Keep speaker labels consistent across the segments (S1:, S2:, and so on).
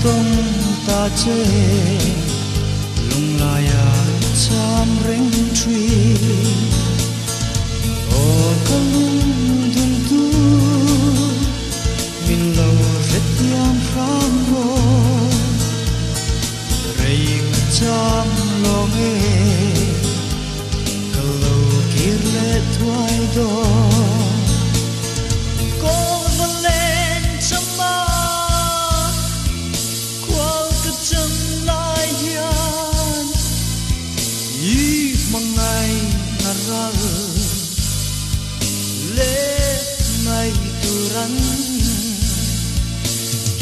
S1: tông ta chê lung lai cham reng tree o kalung dun tu min lo ret yam ram ro rei cham long e kalo kirle twai do ngày turan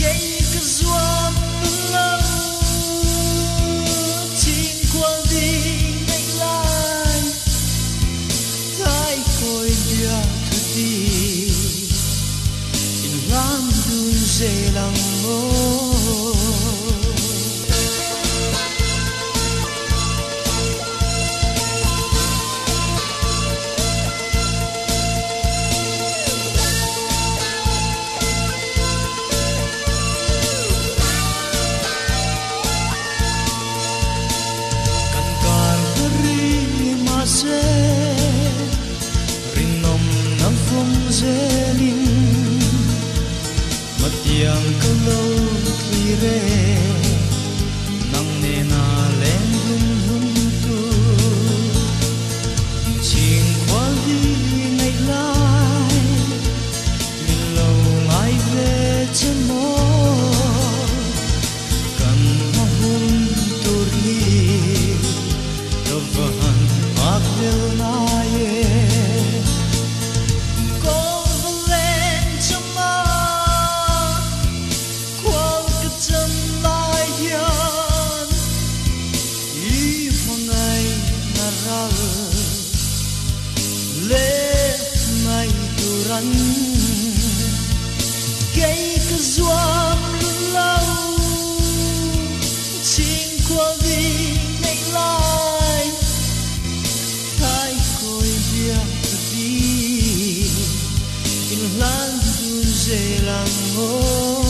S1: cây cái zoom lâu chinh qua đi ngày lai thái coi dia thật đi in lam dun dê lăng mô rinom nam phong zelin matiang kalau tire nang ne na len dun hun tu ching kwal di ngày lai min lo ngai ve chen mo kan ma hun tu ri to van mak vel na ye cây cái zoom lâu chinh qua đi ngày lai thái coi dia đi in lan dun dê lang ngô